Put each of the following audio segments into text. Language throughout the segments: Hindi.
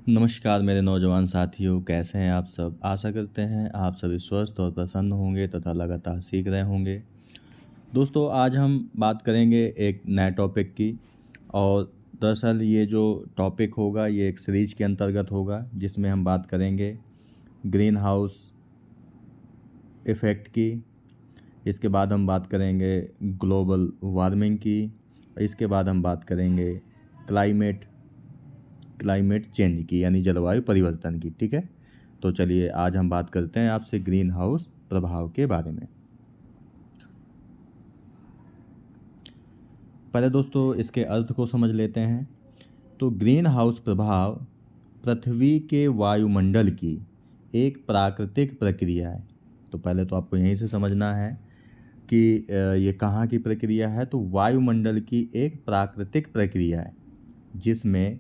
नमस्कार मेरे नौजवान साथियों, कैसे हैं आप सब? आशा करते हैं आप सभी स्वस्थ और प्रसन्न होंगे तथा लगातार सीख रहे होंगे। दोस्तों, आज हम बात करेंगे एक नए टॉपिक की। और दरअसल ये जो टॉपिक होगा ये एक सीरीज के अंतर्गत होगा, जिसमें हम बात करेंगे ग्रीन हाउस इफ़ेक्ट की। इसके बाद हम बात करेंगे ग्लोबल वार्मिंग की। इसके बाद हम बात करेंगे क्लाइमेट क्लाइमेट चेंज की, यानी जलवायु परिवर्तन की। ठीक है, तो चलिए आज हम बात करते हैं आपसे ग्रीन हाउस प्रभाव के बारे में। पहले दोस्तों इसके अर्थ को समझ लेते हैं। तो ग्रीन हाउस प्रभाव पृथ्वी के वायुमंडल की एक प्राकृतिक प्रक्रिया है। तो पहले तो आपको यहीं से समझना है कि ये कहाँ की प्रक्रिया है। तो वायुमंडल की एक प्राकृतिक प्रक्रिया है, जिसमें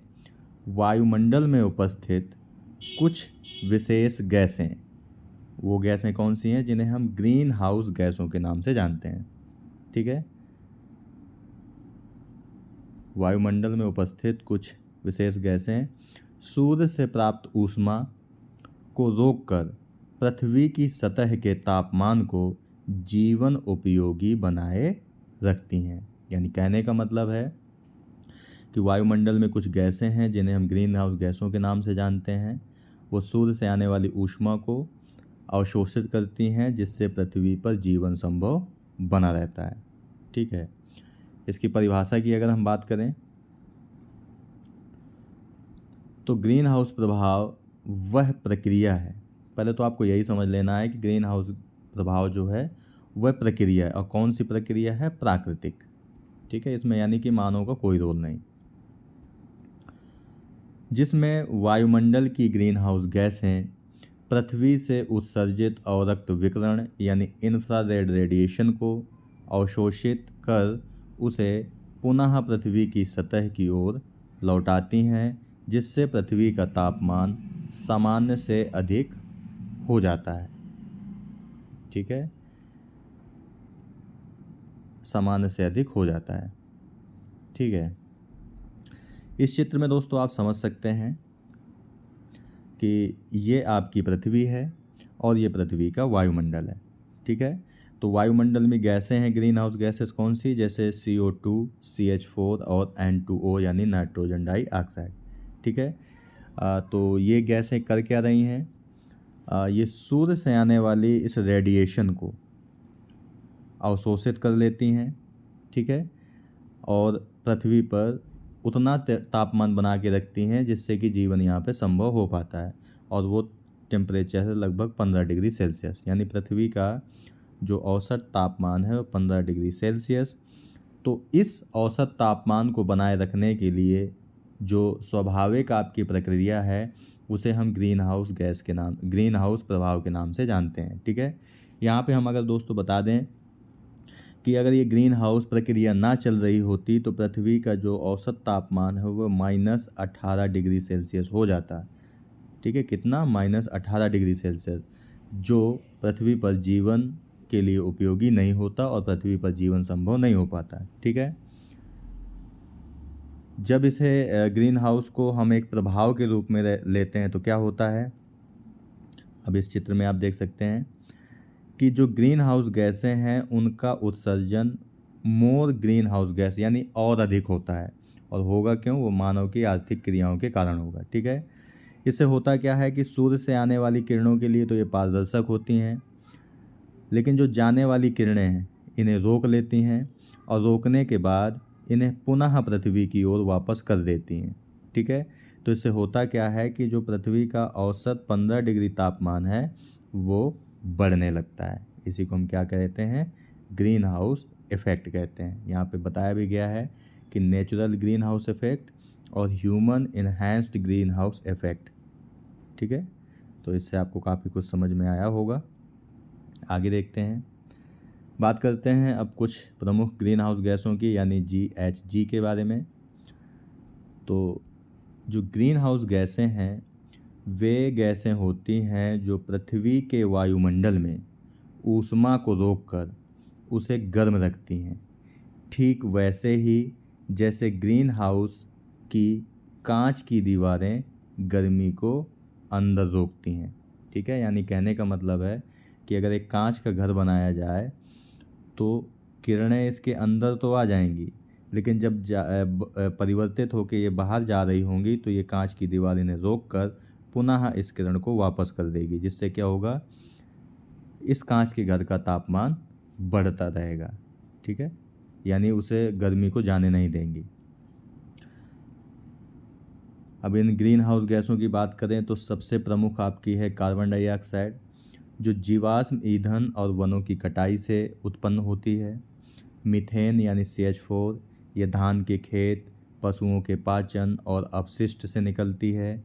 वायुमंडल में उपस्थित कुछ विशेष गैसें, वो गैसें कौन सी हैं जिन्हें हम ग्रीन हाउस गैसों के नाम से जानते हैं। ठीक है, वायुमंडल में उपस्थित कुछ विशेष गैसें सूर्य से प्राप्त ऊष्मा को रोककर पृथ्वी की सतह के तापमान को जीवन उपयोगी बनाए रखती हैं। यानी कहने का मतलब है कि वायुमंडल में कुछ गैसें हैं जिन्हें हम ग्रीन हाउस गैसों के नाम से जानते हैं। वो सूर्य से आने वाली ऊष्मा को अवशोषित करती हैं, जिससे पृथ्वी पर जीवन संभव बना रहता है। ठीक है, इसकी परिभाषा की अगर हम बात करें तो ग्रीन हाउस प्रभाव वह प्रक्रिया है। पहले तो आपको यही समझ लेना है कि ग्रीन हाउस प्रभाव जो है वह प्रक्रिया है, और कौन सी प्रक्रिया है? प्राकृतिक। ठीक है, इसमें यानी कि मानव का कोई रोल नहीं, जिसमें वायुमंडल की ग्रीन हाउस गैसें पृथ्वी से उत्सर्जित अवरक्त विकिरण यानी इंफ्रारेड रेडिएशन को अवशोषित कर उसे पुनः पृथ्वी की सतह की ओर लौटाती हैं, जिससे पृथ्वी का तापमान सामान्य से अधिक हो जाता है। ठीक है, सामान्य से अधिक हो जाता है। ठीक है, इस चित्र में दोस्तों आप समझ सकते हैं कि ये आपकी पृथ्वी है और ये पृथ्वी का वायुमंडल है। ठीक है, तो वायुमंडल में गैसें हैं ग्रीन हाउस गैसेस कौन सी? जैसे CO2, CH4 और N2O यानी नाइट्रोजन डाइऑक्साइड। ठीक है, तो ये गैसें कर क्या रही हैं? ये सूर्य से आने वाली इस रेडिएशन को अवशोषित कर लेती हैं। ठीक है, और पृथ्वी पर उतना तापमान बना के रखती हैं जिससे कि जीवन यहाँ पे संभव हो पाता है। और वो टेम्परेचर है लगभग 15 डिग्री सेल्सियस, यानी पृथ्वी का जो औसत तापमान है वो 15 डिग्री सेल्सियस। तो इस औसत तापमान को बनाए रखने के लिए जो स्वाभाविक आपकी प्रक्रिया है उसे हम ग्रीन हाउस प्रभाव के नाम से जानते हैं। ठीक है, यहाँ पे हम अगर दोस्तों बता दें कि अगर ये ग्रीन हाउस प्रक्रिया ना चल रही होती तो पृथ्वी का जो औसत तापमान है वो -18 डिग्री सेल्सियस हो जाता। ठीक है, कितना? -18 डिग्री सेल्सियस, जो पृथ्वी पर जीवन के लिए उपयोगी नहीं होता और पृथ्वी पर जीवन संभव नहीं हो पाता। ठीक है, जब इसे ग्रीन हाउस को हम एक प्रभाव के रूप में लेते हैं तो क्या होता है? अब इस चित्र में आप देख सकते हैं कि जो ग्रीन हाउस गैसें हैं उनका उत्सर्जन मोर ग्रीन हाउस गैस यानी और अधिक होता है। और होगा क्यों? वो मानव की आर्थिक क्रियाओं के कारण होगा। ठीक है, इससे होता क्या है कि सूर्य से आने वाली किरणों के लिए तो ये पारदर्शक होती हैं, लेकिन जो जाने वाली किरणें हैं इन्हें रोक लेती हैं और रोकने के बाद इन्हें पुनः पृथ्वी की ओर वापस कर देती हैं। ठीक है, तो इससे होता क्या है कि जो पृथ्वी का औसत 15 डिग्री तापमान है वो बढ़ने लगता है। इसी को हम क्या कहते हैं? ग्रीन हाउस इफ़ेक्ट कहते हैं। यहाँ पे बताया भी गया है कि नेचुरल ग्रीन हाउस इफ़ेक्ट और human enhanced green house effect. ठीक है, तो इससे आपको काफ़ी कुछ समझ में आया होगा। आगे देखते हैं, बात करते हैं अब कुछ प्रमुख ग्रीन हाउस गैसों की यानी GHG के बारे में। तो जो ग्रीन हाउस गैसें हैं वे गैसें होती हैं जो पृथ्वी के वायुमंडल में ऊष्मा को रोककर उसे गर्म रखती हैं, ठीक वैसे ही जैसे ग्रीन हाउस की कांच की दीवारें गर्मी को अंदर रोकती हैं। ठीक है, यानी कहने का मतलब है कि अगर एक कांच का घर बनाया जाए तो किरणें इसके अंदर तो आ जाएंगी, लेकिन जब परिवर्तित होकर ये बाहर जा रही होंगी तो ये कांच की दीवार इन्हें रोक कर पुनः इस किरण को वापस कर देगी, जिससे क्या होगा, इस कांच के घर का तापमान बढ़ता रहेगा। ठीक है, यानी उसे गर्मी को जाने नहीं देंगी। अब इन ग्रीन हाउस गैसों की बात करें तो सबसे प्रमुख आपकी है कार्बन डाइऑक्साइड, जो जीवाश्म ईंधन और वनों की कटाई से उत्पन्न होती है। मीथेन यानी CH4, यह धान के खेत, पशुओं के पाचन और अपशिष्ट से निकलती है।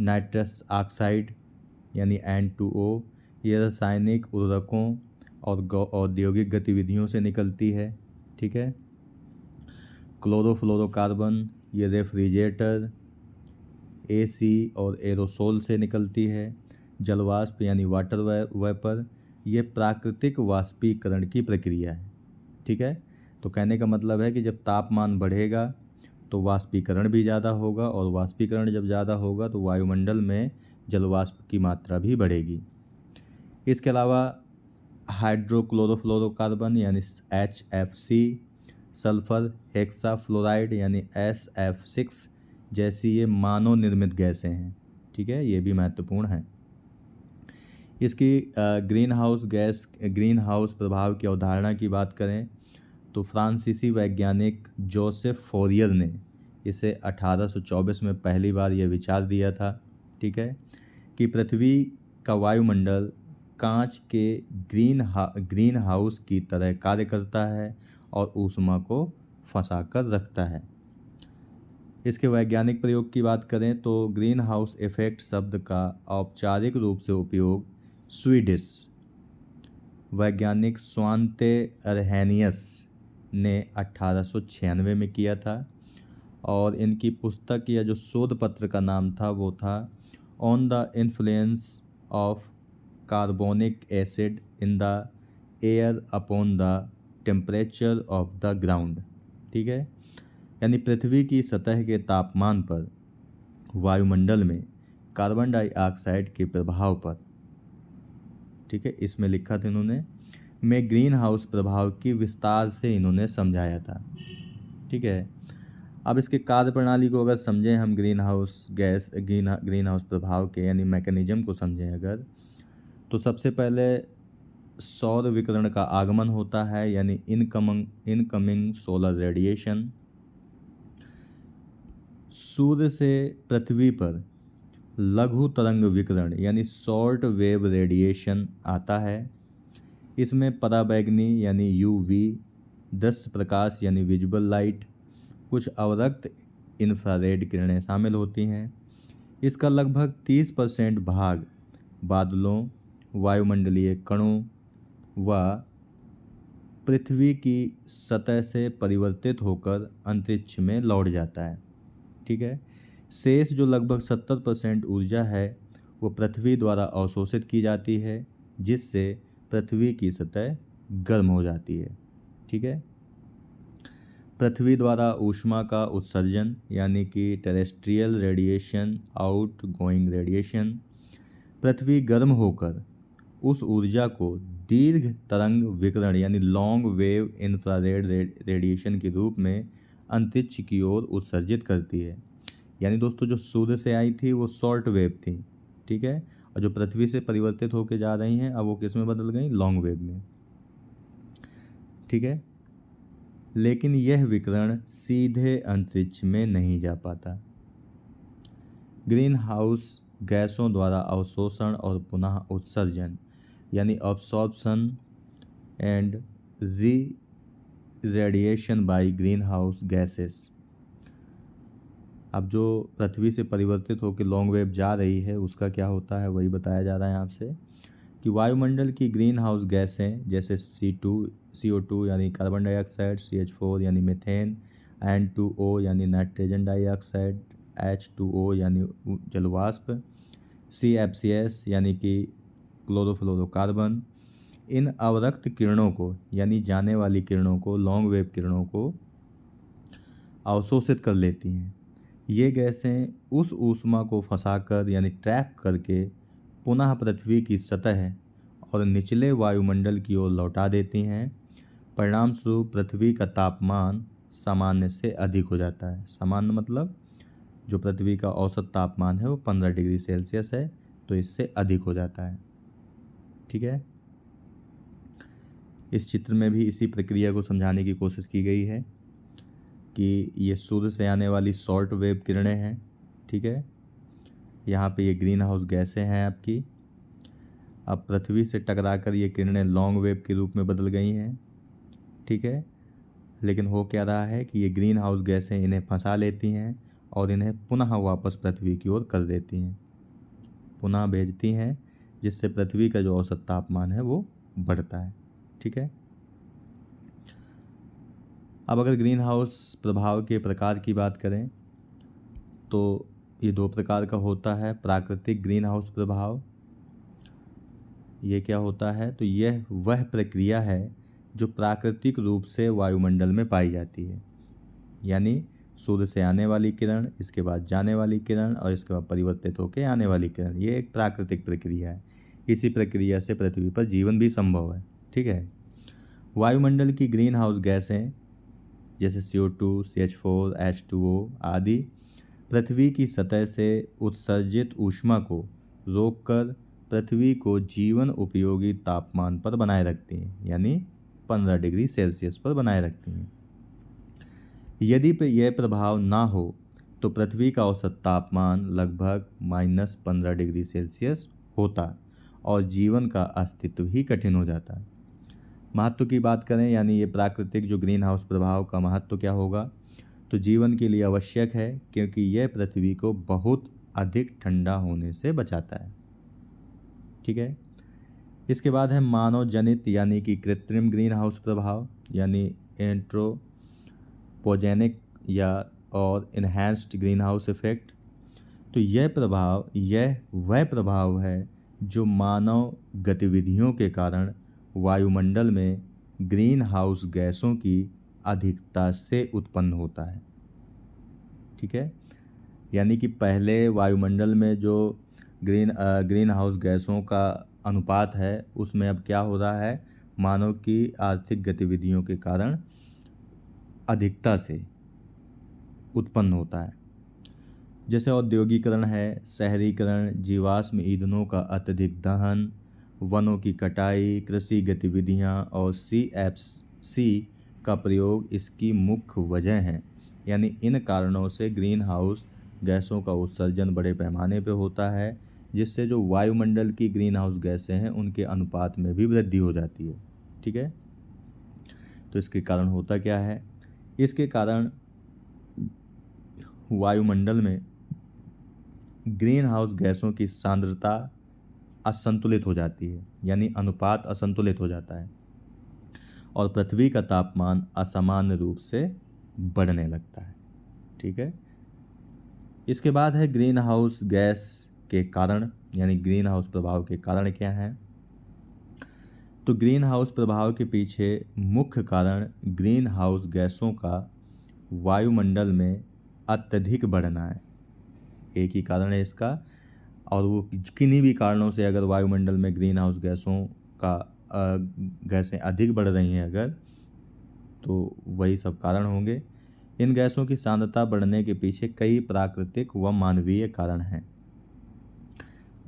नाइट्रस ऑक्साइड यानी N2O, यह रासायनिक उर्वरकों और औद्योगिक गतिविधियों से निकलती है। ठीक है, क्लोरोफ्लोरोकार्बन, ये रेफ्रिजरेटर, AC और एरोसोल से निकलती है। जलवाष्प यानी वाटर वेपर, ये प्राकृतिक वाष्पीकरण की प्रक्रिया है। ठीक है, तो कहने का मतलब है कि जब तापमान बढ़ेगा तो वाष्पीकरण भी ज़्यादा होगा, और वाष्पीकरण जब ज़्यादा होगा तो वायुमंडल में जलवाष्प की मात्रा भी बढ़ेगी। इसके अलावा हाइड्रोक्लोरोफ्लोरोकार्बन यानी HFC, सल्फर हेक्साफ्लोराइड यानी SF6 जैसी ये मानव निर्मित गैसें हैं। ठीक है, ये भी महत्वपूर्ण है। इसकी ग्रीन हाउस प्रभाव की अवधारणा की बात करें तो फ्रांसीसी वैज्ञानिक जोसेफ फोरियर ने इसे 1824 में पहली बार यह विचार दिया था। ठीक है, कि पृथ्वी का वायुमंडल कांच के ग्रीन हाउस की तरह कार्य करता है और ऊष्मा को फंसा कर रखता है। इसके वैज्ञानिक प्रयोग की बात करें तो ग्रीन हाउस इफेक्ट शब्द का औपचारिक रूप से उपयोग स्वीडिश वैज्ञानिक स्वांते अर्हेनियस ने 1896 में किया था, और इनकी पुस्तक या जो शोध पत्र का नाम था वो था on the influence of carbonic acid in the air upon the temperature of the ground. ठीक है, यानी पृथ्वी की सतह के तापमान पर वायुमंडल में कार्बन डाइऑक्साइड के प्रभाव पर। ठीक है, इसमें लिखा था इन्होंने में ग्रीन हाउस प्रभाव की विस्तार से इन्होंने समझाया था। ठीक है, अब इसके कार्य प्रणाली को अगर समझें हम, ग्रीन हाउस प्रभाव के यानी मैकेनिज्म को समझें अगर, तो सबसे पहले सौर विकिरण का आगमन होता है, यानी इनकमिंग सोलर रेडिएशन। सूर्य से पृथ्वी पर लघु तरंग विकिरण यानी शॉर्ट वेव रेडिएशन आता है। इसमें पराबैंगनी यानी UV, दृश्य प्रकाश यानी विजुअल लाइट, कुछ अवरक्त इंफ्रारेड किरणें शामिल होती हैं। इसका लगभग 30% भाग बादलों, वायुमंडलीय कणों व पृथ्वी की सतह से परिवर्तित होकर अंतरिक्ष में लौट जाता है। ठीक है, शेष जो लगभग 70% ऊर्जा है वो पृथ्वी द्वारा अवशोषित की जाती है, जिससे पृथ्वी की सतह गर्म हो जाती है। ठीक है, पृथ्वी द्वारा ऊष्मा का उत्सर्जन यानी कि terrestrial radiation, outgoing radiation, पृथ्वी गर्म होकर उस ऊर्जा को दीर्घ तरंग विकिरण यानी लॉन्ग वेव इंफ्रारेड रेडिएशन के रूप में अंतरिक्ष की ओर उत्सर्जित करती है। यानी दोस्तों, जो सूर्य से आई थी वो शॉर्ट वेव थी। ठीक है, और जो पृथ्वी से परिवर्तित होकर जा रही हैं अब वो किस में बदल गई, लॉन्ग वेव में। ठीक है, लेकिन यह विकिरण सीधे अंतरिक्ष में नहीं जा पाता। ग्रीन हाउस गैसों द्वारा अवशोषण और पुनः उत्सर्जन यानी absorption and re radiation by green house gases. अब जो पृथ्वी से परिवर्तित होकर लॉन्ग वेव जा रही है उसका क्या होता है वही बताया जा रहा है आपसे, कि वायुमंडल की ग्रीन हाउस गैसें जैसे CO2 यानी कार्बन डाइऑक्साइड, CH4 यानी मीथेन, N2O यानी नाइट्रोजन डाइऑक्साइड, H2O यानी जलवाष्प, CFCS यानी कि क्लोरोफ्लोरोकार्बन, इन अवरक्त किरणों को यानी जाने वाली किरणों को, लॉन्ग वेव किरणों को अवशोषित कर लेती हैं। ये गैसें उस ऊष्मा को फंसाकर यानी ट्रैप करके पुनः पृथ्वी की सतह और निचले वायुमंडल की ओर लौटा देती हैं। परिणामस्वरूप पृथ्वी का तापमान सामान्य से अधिक हो जाता है। सामान्य मतलब जो पृथ्वी का औसत तापमान है वो 15 डिग्री सेल्सियस है, तो इससे अधिक हो जाता है। ठीक है, इस चित्र में भी इसी प्रक्रिया को समझाने की कोशिश की गई है कि ये सूर्य से आने वाली शॉर्ट वेव किरणें हैं। ठीक है, यहाँ पे ये ग्रीन हाउस गैसें हैं आपकी। अब पृथ्वी से टकराकर ये किरणें लॉन्ग वेव के रूप में बदल गई हैं। ठीक है, लेकिन हो क्या रहा है कि ये ग्रीन हाउस गैसें इन्हें फंसा लेती हैं और इन्हें पुनः वापस पृथ्वी की ओर कर देती हैं, पुनः भेजती हैं, जिससे पृथ्वी का जो औसत तापमान है वो बढ़ता है। ठीक है, अब अगर ग्रीन हाउस प्रभाव के प्रकार की बात करें तो ये दो प्रकार का होता है। प्राकृतिक ग्रीन हाउस प्रभाव, ये क्या होता है, तो यह वह प्रक्रिया है जो प्राकृतिक रूप से वायुमंडल में पाई जाती है। यानी सूर्य से आने वाली किरण, इसके बाद जाने वाली किरण और इसके बाद परिवर्तित होकर आने वाली किरण, ये एक प्राकृतिक प्रक्रिया है। इसी प्रक्रिया से पृथ्वी पर जीवन भी संभव है। ठीक है, वायुमंडल की ग्रीन हाउस गैसें जैसे CO2, CH4, H2O आदि पृथ्वी की सतह से उत्सर्जित ऊष्मा को रोककर पृथ्वी को जीवन उपयोगी तापमान पर बनाए रखती हैं, यानी 15 डिग्री सेल्सियस पर बनाए रखती हैं। यदि यह प्रभाव ना हो तो पृथ्वी का औसत तापमान लगभग -15 डिग्री सेल्सियस होता और जीवन का अस्तित्व ही कठिन हो जाता है। महत्व की बात करें, यानी ये प्राकृतिक जो ग्रीन हाउस प्रभाव का महत्व क्या होगा, तो जीवन के लिए आवश्यक है क्योंकि यह पृथ्वी को बहुत अधिक ठंडा होने से बचाता है। ठीक है, इसके बाद है मानव जनित यानी कि कृत्रिम ग्रीन हाउस प्रभाव, यानी एंट्रोपोजेनिक या और इन्हेंस्ड ग्रीन हाउस इफेक्ट। तो यह वह प्रभाव है जो मानव गतिविधियों के कारण वायुमंडल में ग्रीन हाउस गैसों की अधिकता से उत्पन्न होता है। ठीक है, यानी कि पहले वायुमंडल में जो ग्रीन हाउस गैसों का अनुपात है उसमें अब क्या हो रहा है, मानव की आर्थिक गतिविधियों के कारण अधिकता से उत्पन्न होता है। जैसे औद्योगिकरण है, शहरीकरण, जीवाश्म ईंधनों का अत्यधिक दहन, वनों की कटाई, कृषि गतिविधियां और CFC का प्रयोग इसकी मुख्य वजह हैं। यानी इन कारणों से ग्रीन हाउस गैसों का उत्सर्जन बड़े पैमाने पर होता है, जिससे जो वायुमंडल की ग्रीन हाउस गैसें हैं उनके अनुपात में भी वृद्धि हो जाती है। ठीक है, तो इसके कारण होता क्या है, इसके कारण वायुमंडल में ग्रीन हाउस गैसों की सांद्रता असंतुलित हो जाती है, यानी अनुपात असंतुलित हो जाता है और पृथ्वी का तापमान असामान्य रूप से बढ़ने लगता है। ठीक है, इसके बाद है ग्रीन हाउस गैस के कारण, यानी ग्रीन हाउस प्रभाव के कारण क्या हैं। तो ग्रीन हाउस प्रभाव के पीछे मुख्य कारण ग्रीन हाउस गैसों का वायुमंडल में अत्यधिक बढ़ना है। एक ही कारण है इसका, और वो किन्हीं भी कारणों से अगर वायुमंडल में ग्रीन हाउस गैसें अधिक बढ़ रही हैं अगर, तो वही सब कारण होंगे। इन गैसों की सांद्रता बढ़ने के पीछे कई प्राकृतिक व मानवीय कारण हैं,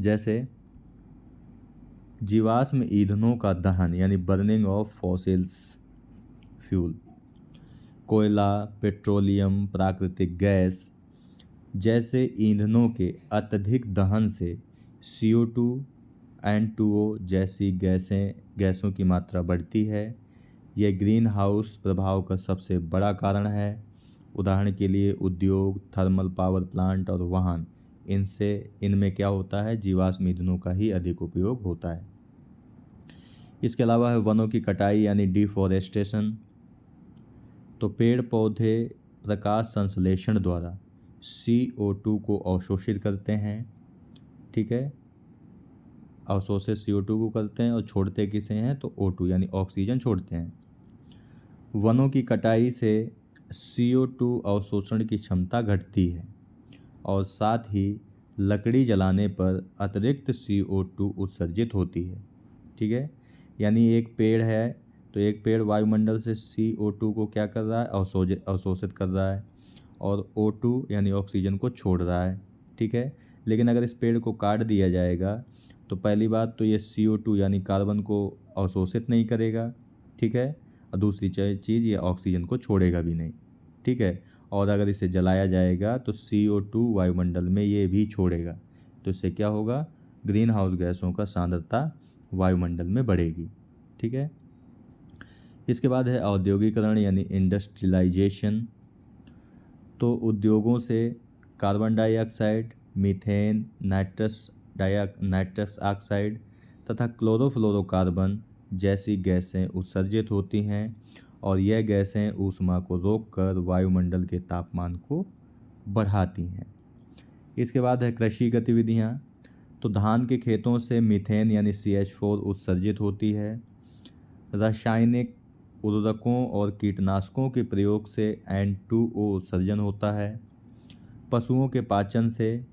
जैसे जीवाश्म ईंधनों का दहन यानी बर्निंग ऑफ फॉसिल्स फ्यूल, कोयला, पेट्रोलियम, प्राकृतिक गैस जैसे ईंधनों के अत्यधिक दहन से CO2, N2O जैसी गैसों की मात्रा बढ़ती है। यह ग्रीन हाउस प्रभाव का सबसे बड़ा कारण है। उदाहरण के लिए उद्योग, थर्मल पावर प्लांट और वाहन, इनमें क्या होता है, जीवाश्म ईंधनों का ही अधिक उपयोग होता है। इसके अलावा है वनों की कटाई यानी डिफॉरेस्टेशन। तो पेड़ पौधे प्रकाश संश्लेषण द्वारा CO2 को अवशोषित करते हैं। ठीक है, अवशोषित CO2 को करते हैं और छोड़ते किसे हैं, तो O2 यानी ऑक्सीजन छोड़ते हैं। वनों की कटाई से CO2 अवशोषण की क्षमता घटती है। और साथ ही लकड़ी जलाने पर अतिरिक्त CO2 उत्सर्जित होती है। ठीक है, यानी एक पेड़ है तो एक पेड़ वायुमंडल से CO2 को क्या कर रहा है, अवशोषित कर रहा है और O2 यानी ऑक्सीजन को छोड़ रहा है। ठीक है, लेकिन अगर इस पेड़ को काट दिया जाएगा तो पहली बात तो ये CO2 यानी कार्बन को अवशोषित नहीं करेगा। ठीक है, और दूसरी चीज़ ये ऑक्सीजन को छोड़ेगा भी नहीं। ठीक है, और अगर इसे जलाया जाएगा तो CO2 वायुमंडल में ये भी छोड़ेगा, तो इससे क्या होगा, ग्रीन हाउस गैसों का सांद्रता वायुमंडल में बढ़ेगी। ठीक है, इसके बाद है औद्योगिकरण यानी इंडस्ट्रियलाइजेशन। तो उद्योगों से carbon dioxide, methane, nitrous oxide तथा क्लोरोफ्लोरोकार्बन जैसी गैसें उत्सर्जित होती हैं और यह गैसें ऊष्मा को रोककर वायुमंडल के तापमान को बढ़ाती हैं। इसके बाद है कृषि गतिविधियाँ। तो धान के खेतों से मीथेन यानी CH4 उत्सर्जित होती है। रासायनिक उर्वरकों और कीटनाशकों के प्रयोग से N2O उत्सर्जन होता है। पशुओं के पाचन से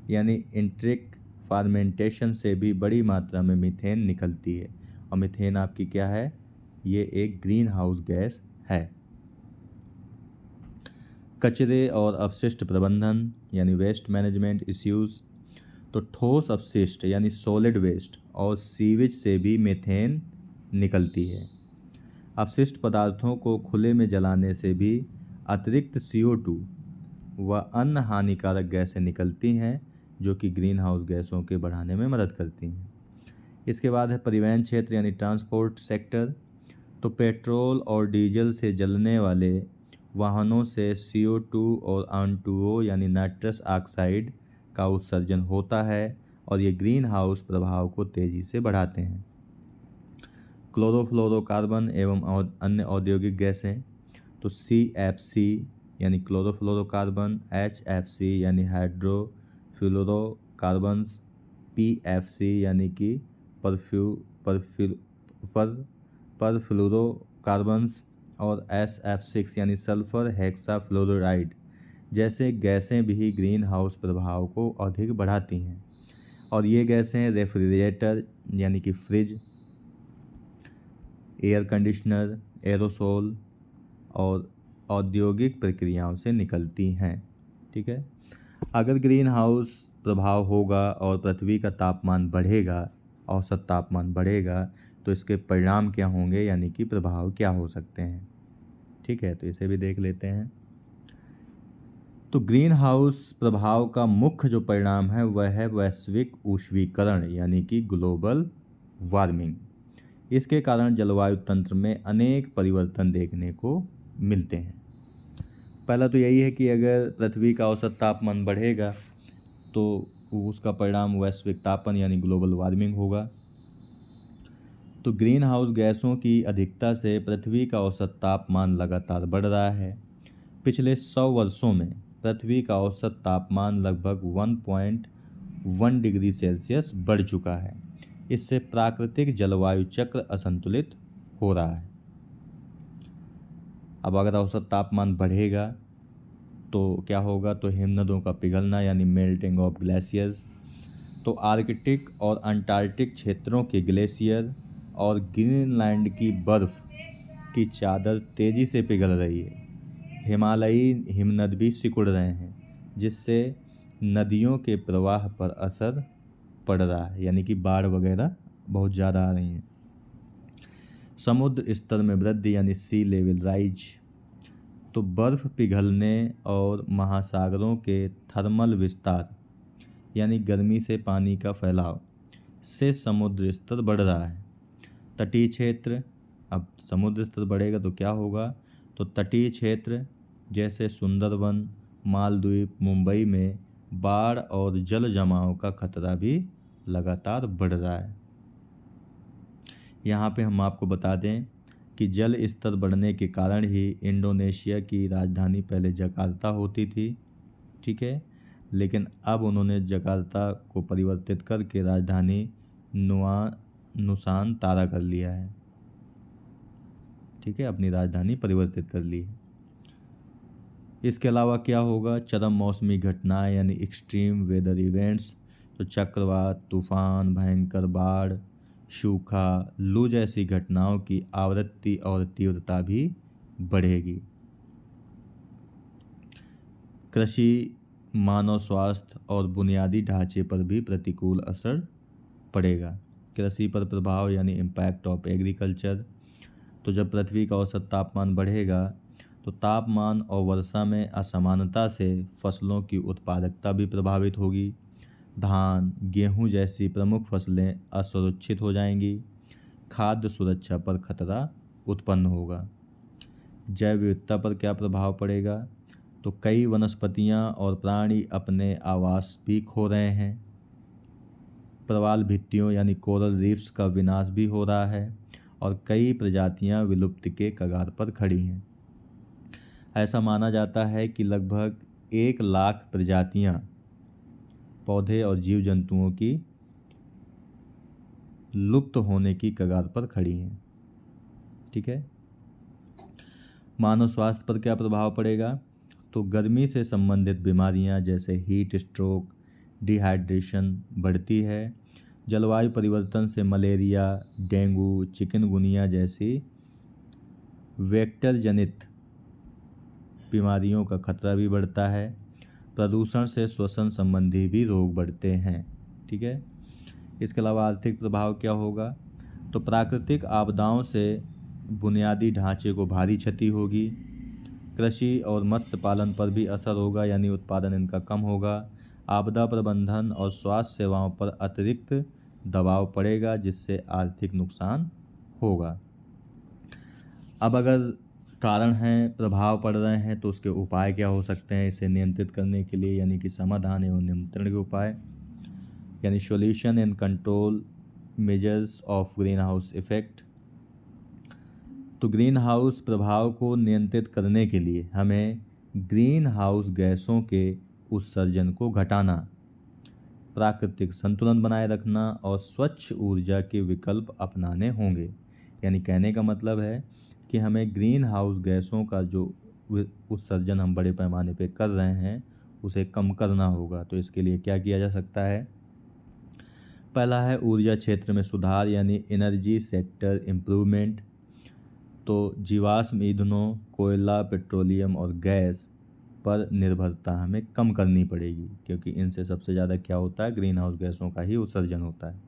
यानी इंट्रिक फार्मेंटेशन से भी बड़ी मात्रा में मीथेन निकलती है और मीथेन आपकी क्या है, ये एक ग्रीन हाउस गैस है। कचरे और अपशिष्ट प्रबंधन यानी वेस्ट मैनेजमेंट इश्यूज़। तो ठोस अपशिष्ट यानी सॉलिड वेस्ट और सीवेज से भी मीथेन निकलती है। अपशिष्ट पदार्थों को खुले में जलाने से भी अतिरिक्त CO2 व अन्य हानिकारक गैसें निकलती हैं जो कि ग्रीन हाउस गैसों के बढ़ाने में मदद करती हैं। इसके बाद है परिवहन क्षेत्र यानी ट्रांसपोर्ट सेक्टर। तो पेट्रोल और डीजल से जलने वाले वाहनों से CO2 और N2O यानी नाइट्रस ऑक्साइड का उत्सर्जन होता है और ये ग्रीन हाउस प्रभाव को तेज़ी से बढ़ाते हैं। क्लोरोफ्लोरोकार्बन एवं अन्य औद्योगिक गैसें। तो CFC यानी क्लोरोफ्लोरोकार्बन, HFC यानी हाइड्रोफ्लोरोकार्बन्स, PFC यानी कि परफ्लोरोकार्बन्स और SF6 यानी सल्फर हेक्साफ्लोराइड जैसे गैसें भी ग्रीन हाउस प्रभाव को अधिक बढ़ाती हैं। और ये गैसें रेफ्रिजरेटर यानी कि फ्रिज, एयर कंडीशनर, एरोसोल और औद्योगिक प्रक्रियाओं से निकलती हैं। ठीक है, अगर ग्रीन हाउस प्रभाव होगा और पृथ्वी का तापमान बढ़ेगा, औसत तापमान बढ़ेगा, तो इसके परिणाम क्या होंगे यानी कि प्रभाव क्या हो सकते हैं। ठीक है, तो इसे भी देख लेते हैं। तो ग्रीन हाउस प्रभाव का मुख्य जो परिणाम है वह है वैश्विक ऊष्मीकरण यानी कि ग्लोबल वार्मिंग। इसके कारण जलवायु तंत्र में अनेक परिवर्तन देखने को मिलते हैं। पहला तो यही है कि अगर पृथ्वी का औसत तापमान बढ़ेगा तो उसका परिणाम वैश्विक तापन यानी ग्लोबल वार्मिंग होगा। तो ग्रीन हाउस गैसों की अधिकता से पृथ्वी का औसत तापमान लगातार बढ़ रहा है। पिछले 100 वर्षों में पृथ्वी का औसत तापमान लगभग 1.1 डिग्री सेल्सियस बढ़ चुका है। इससे प्राकृतिक जलवायु चक्र असंतुलित हो रहा है। अब अगर औसत तापमान बढ़ेगा तो क्या होगा, तो हिमनदों का पिघलना यानी मेल्टिंग ऑफ ग्लेशियर्स। तो आर्कटिक और अंटार्कटिक क्षेत्रों के ग्लेशियर और ग्रीनलैंड की बर्फ़ की चादर तेज़ी से पिघल रही है। हिमालयी हिमनद भी सिकुड़ रहे हैं जिससे नदियों के प्रवाह पर असर पड़ रहा है, यानी कि बाढ़ वगैरह बहुत ज़्यादा आ रही हैं। समुद्र स्तर में वृद्धि यानी सी लेवल राइज। तो बर्फ़ पिघलने और महासागरों के थर्मल विस्तार यानी गर्मी से पानी का फैलाव से समुद्र स्तर बढ़ रहा है। तटीय क्षेत्र, अब समुद्र स्तर बढ़ेगा तो क्या होगा, तो तटीय क्षेत्र जैसे सुंदरवन, मालदीव, मुंबई में बाढ़ और जल जमाव का खतरा भी लगातार बढ़ रहा है। यहाँ पे हम आपको बता दें कि जल स्तर बढ़ने के कारण ही इंडोनेशिया की राजधानी पहले जकार्ता होती थी। ठीक है, लेकिन अब उन्होंने जकार्ता को परिवर्तित करके राजधानी नुसानतारा कर लिया है। ठीक है, अपनी राजधानी परिवर्तित कर ली है। इसके अलावा क्या होगा, चरम मौसमी घटनाएं यानी एक्सट्रीम वेदर इवेंट्स, तो चक्रवात, तूफान, भयंकर बाढ़, सूखा, लू जैसी घटनाओं की आवृत्ति और तीव्रता भी बढ़ेगी। कृषि, मानव स्वास्थ्य और बुनियादी ढांचे पर भी प्रतिकूल असर पड़ेगा। कृषि पर प्रभाव यानी इम्पैक्ट ऑफ एग्रीकल्चर, तो जब पृथ्वी का औसत तापमान बढ़ेगा तो तापमान और वर्षा में असमानता से फसलों की उत्पादकता भी प्रभावित होगी। धान, गेहूं जैसी प्रमुख फसलें असुरक्षित हो जाएंगी। खाद्य सुरक्षा पर खतरा उत्पन्न होगा। जैव विविधता पर क्या प्रभाव पड़ेगा, तो कई वनस्पतियां और प्राणी अपने आवास भी खो रहे हैं। प्रवाल भित्तियों यानी कोरल रीफ्स का विनाश भी हो रहा है और कई प्रजातियां विलुप्ति के कगार पर खड़ी हैं। ऐसा माना जाता है कि लगभग 1 लाख प्रजातियां पौधे और जीव जंतुओं की लुप्त होने की कगार पर खड़ी हैं। ठीक है। मानव स्वास्थ्य पर क्या प्रभाव पड़ेगा, तो गर्मी से संबंधित बीमारियां जैसे हीट स्ट्रोक, डिहाइड्रेशन बढ़ती है। जलवायु परिवर्तन से मलेरिया, डेंगू, चिकनगुनिया जैसी वेक्टर जनित बीमारियों का खतरा भी बढ़ता है। प्रदूषण से श्वसन संबंधी भी रोग बढ़ते हैं। ठीक है। इसके अलावा आर्थिक प्रभाव क्या होगा, तो प्राकृतिक आपदाओं से बुनियादी ढांचे को भारी क्षति होगी। कृषि और मत्स्य पालन पर भी असर होगा, यानी उत्पादन इनका कम होगा। आपदा प्रबंधन और स्वास्थ्य सेवाओं पर अतिरिक्त दबाव पड़ेगा, जिससे आर्थिक नुकसान होगा। अब अगर कारण हैं, प्रभाव पड़ रहे हैं, तो उसके उपाय क्या हो सकते हैं इसे नियंत्रित करने के लिए, यानी कि समाधान एवं नियंत्रण के उपाय, यानी solution and control measures of green house effect. तो ग्रीन हाउस प्रभाव को नियंत्रित करने के लिए हमें ग्रीन हाउस गैसों के उत्सर्जन को घटाना, प्राकृतिक संतुलन बनाए रखना और स्वच्छ ऊर्जा के विकल्प अपनाने होंगे। यानी कहने का मतलब है कि हमें ग्रीन हाउस गैसों का जो उत्सर्जन हम बड़े पैमाने पे कर रहे हैं उसे कम करना होगा। तो इसके लिए क्या किया जा सकता है, पहला है ऊर्जा क्षेत्र में सुधार, यानी एनर्जी सेक्टर इम्प्रूवमेंट। तो जीवाश्म ईंधनों, कोयला, पेट्रोलियम और गैस पर निर्भरता हमें कम करनी पड़ेगी, क्योंकि इनसे सबसे ज़्यादा क्या होता है, ग्रीन हाउस गैसों का ही उत्सर्जन होता है।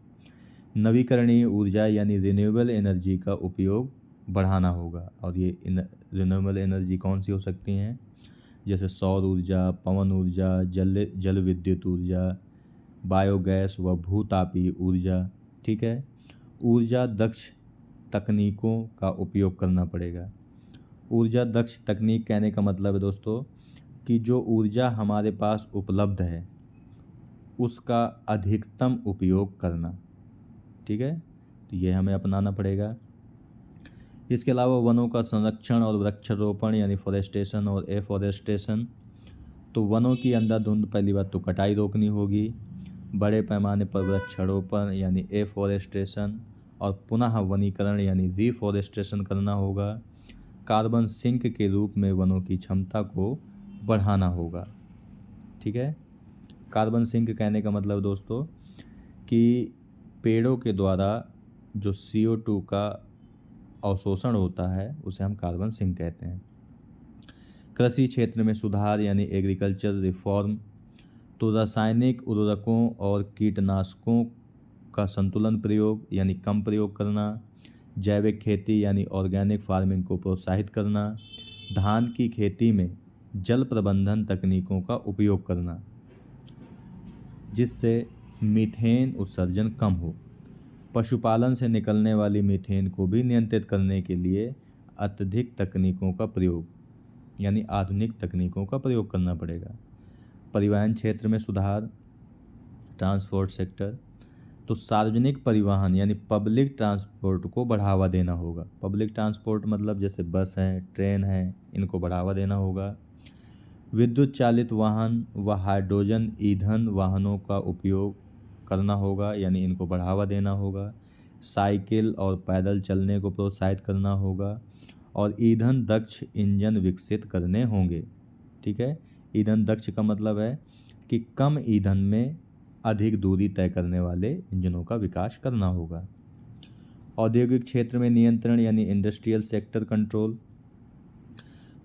नवीकरणीय ऊर्जा यानी रिन्यूएबल एनर्जी का उपयोग बढ़ाना होगा, और ये रिन्यूएबल एनर्जी कौन सी हो सकती हैं, जैसे सौर ऊर्जा, पवन ऊर्जा, जल विद्युत ऊर्जा, बायोगैस व भूतापीय ऊर्जा। ठीक है। ऊर्जा दक्ष तकनीकों का उपयोग करना पड़ेगा। ऊर्जा दक्ष तकनीक कहने का मतलब है दोस्तों कि जो ऊर्जा हमारे पास उपलब्ध है उसका अधिकतम उपयोग करना। ठीक है। तो ये हमें अपनाना पड़ेगा। इसके अलावा वनों का संरक्षण और वृक्षारोपण यानी फॉरेस्टेशन और एफॉरेस्टेशन। तो वनों की अंधाधुंध पहली बात तो कटाई रोकनी होगी, बड़े पैमाने पर वृक्षारोपण यानी एफॉरेस्टेशन और पुनः वनीकरण यानी रीफॉरेस्टेशन करना होगा। कार्बन सिंक के रूप में वनों की क्षमता को बढ़ाना होगा। ठीक है। कार्बन सिंक कहने का मतलब दोस्तों कि पेड़ों के द्वारा जो CO2 का अवशोषण होता है उसे हम कार्बन सिंक कहते हैं। कृषि क्षेत्र में सुधार यानी एग्रीकल्चर रिफॉर्म। तो रासायनिक उर्वरकों और कीटनाशकों का संतुलन प्रयोग यानी कम प्रयोग करना। जैविक खेती यानी ऑर्गेनिक फार्मिंग को प्रोत्साहित करना। धान की खेती में जल प्रबंधन तकनीकों का उपयोग करना जिससे मीथेन उत्सर्जन कम हो। पशुपालन से निकलने वाली मीथेन को भी नियंत्रित करने के लिए अत्यधिक तकनीकों का प्रयोग यानी आधुनिक तकनीकों का प्रयोग करना पड़ेगा। परिवहन क्षेत्र में सुधार, ट्रांसपोर्ट सेक्टर। तो सार्वजनिक परिवहन यानी पब्लिक ट्रांसपोर्ट को बढ़ावा देना होगा। पब्लिक ट्रांसपोर्ट मतलब जैसे बस हैं, ट्रेन हैं, इनको बढ़ावा देना होगा। विद्युत चालित वाहन व हाइड्रोजन ईंधन वाहनों का उपयोग करना होगा, यानी इनको बढ़ावा देना होगा। साइकिल और पैदल चलने को प्रोत्साहित करना होगा और ईंधन दक्ष इंजन विकसित करने होंगे। ठीक है। ईंधन दक्ष का मतलब है कि कम ईंधन में अधिक दूरी तय करने वाले इंजनों का विकास करना होगा। औद्योगिक क्षेत्र में नियंत्रण यानी इंडस्ट्रियल सेक्टर कंट्रोल,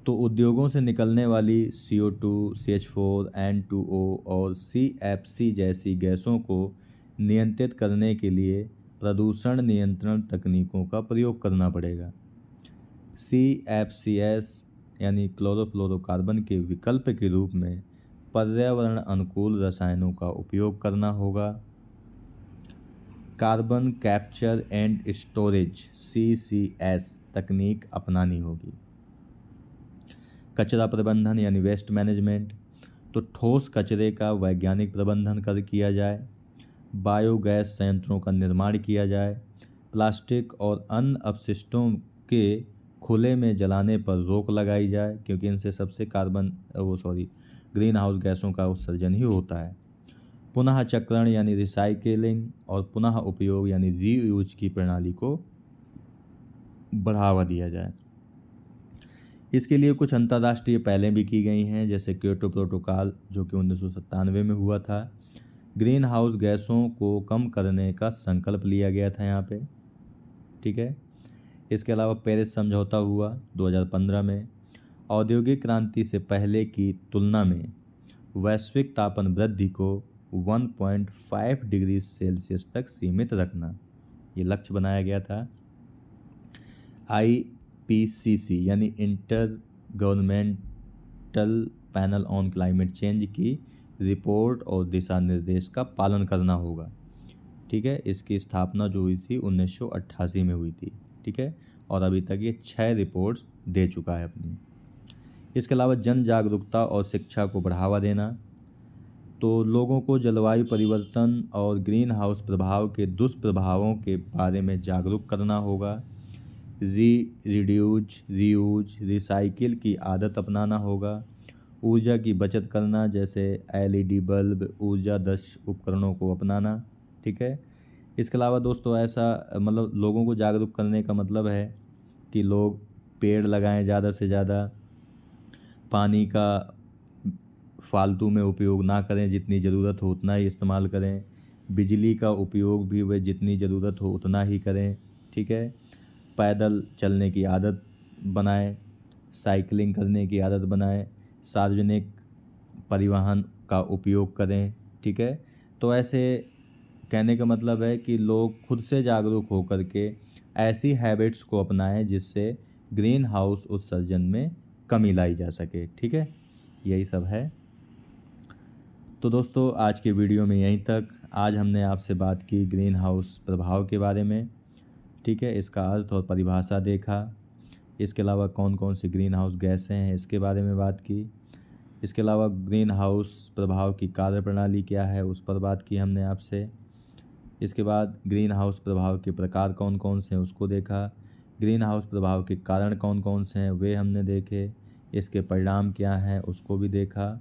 तो उद्योगों से निकलने वाली CO2, CH4, N2O और CFC जैसी गैसों को नियंत्रित करने के लिए प्रदूषण नियंत्रण तकनीकों का प्रयोग करना पड़ेगा। CFCs यानी क्लोरोफ्लोरोकार्बन के विकल्प के रूप में पर्यावरण अनुकूल रसायनों का उपयोग करना होगा। Carbon capture and storage CCS तकनीक अपनानी होगी। कचरा प्रबंधन यानी वेस्ट मैनेजमेंट, तो ठोस कचरे का वैज्ञानिक प्रबंधन किया जाए। बायोगैस संयंत्रों का निर्माण किया जाए। प्लास्टिक और अन्य अपशिष्टों के खुले में जलाने पर रोक लगाई जाए, क्योंकि इनसे सबसे ग्रीन हाउस गैसों का उत्सर्जन ही होता है। पुनः चक्रण यानी रिसाइकलिंग और पुनः उपयोग यानी रीयूज की प्रणाली को बढ़ावा दिया जाए। इसके लिए कुछ अंतर्राष्ट्रीय पहलें भी की गई हैं, जैसे क्योटो प्रोटोकॉल जो कि 1997 में हुआ था। ग्रीन हाउस गैसों को कम करने का संकल्प लिया गया था यहाँ पे, ठीक है। इसके अलावा पेरिस समझौता हुआ 2015 में। औद्योगिक क्रांति से पहले की तुलना में वैश्विक तापमान वृद्धि को 1.5 डिग्री सेल्सियस तक सीमित रखना, ये लक्ष्य बनाया गया था। IPCC यानी inter governmental panel on climate change की रिपोर्ट और दिशा निर्देश का पालन करना होगा, ठीक है। इसकी स्थापना जो हुई थी 1988 में हुई थी, ठीक है, और अभी तक ये 6 रिपोर्ट्स दे चुका है अपनी। इसके अलावा जन जागरूकता और शिक्षा को बढ़ावा देना, तो लोगों को जलवायु परिवर्तन और ग्रीन हाउस प्रभाव के दुष्प्रभावों के बारे में जागरूक करना होगा। रिड्यूज, रीयूज, रिसाइकिल की आदत अपनाना होगा। ऊर्जा की बचत करना, जैसे LED बल्ब, ऊर्जा दक्ष उपकरणों को अपनाना, ठीक है। इसके अलावा दोस्तों ऐसा लोगों को जागरूक करने का मतलब है कि लोग पेड़ लगाएं ज़्यादा से ज़्यादा, पानी का फालतू में उपयोग ना करें, जितनी ज़रूरत हो उतना ही इस्तेमाल करें। बिजली का उपयोग भी वह जितनी ज़रूरत हो उतना ही करें, ठीक है। पैदल चलने की आदत बनाएं, साइकिलिंग करने की आदत बनाएं, सार्वजनिक परिवहन का उपयोग करें, ठीक है। तो ऐसे कहने का मतलब है कि लोग खुद से जागरूक होकर के ऐसी हैबिट्स को अपनाएं जिससे ग्रीन हाउस उत्सर्जन में कमी लाई जा सके, ठीक है। यही सब है। तो दोस्तों आज के वीडियो में यहीं तक। आज हमने आपसे बात की ग्रीन हाउस प्रभाव के बारे में, ठीक है, इसका अर्थ और परिभाषा देखा। इसके अलावा कौन कौन सी ग्रीन हाउस गैसें हैं इसके बारे में बात की। इसके अलावा ग्रीन हाउस प्रभाव की कार्यप्रणाली क्या है उस पर बात की हमने आपसे। इसके बाद ग्रीन हाउस प्रभाव के प्रकार कौन कौन से हैं उसको देखा। ग्रीन हाउस प्रभाव के कारण कौन कौन से हैं वे हमने देखे। इसके परिणाम क्या हैं उसको भी देखा,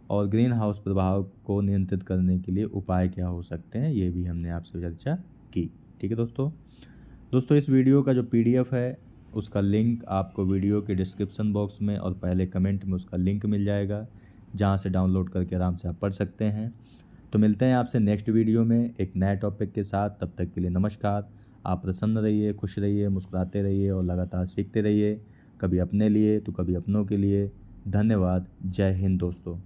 और ग्रीन हाउस प्रभाव को नियंत्रित करने के लिए उपाय क्या हो सकते हैं ये भी हमने आपसे चर्चा की, ठीक है दोस्तों इस वीडियो का जो PDF है उसका लिंक आपको वीडियो के डिस्क्रिप्शन बॉक्स में और पहले कमेंट में उसका लिंक मिल जाएगा, जहां से डाउनलोड करके आराम से आप पढ़ सकते हैं। तो मिलते हैं आपसे नेक्स्ट वीडियो में एक नए टॉपिक के साथ। तब तक के लिए नमस्कार। आप प्रसन्न रहिए, खुश रहिए, मुस्कुराते रहिए और लगातार सीखते रहिए, कभी अपने लिए तो कभी अपनों के लिए। धन्यवाद। जय हिंद दोस्तों।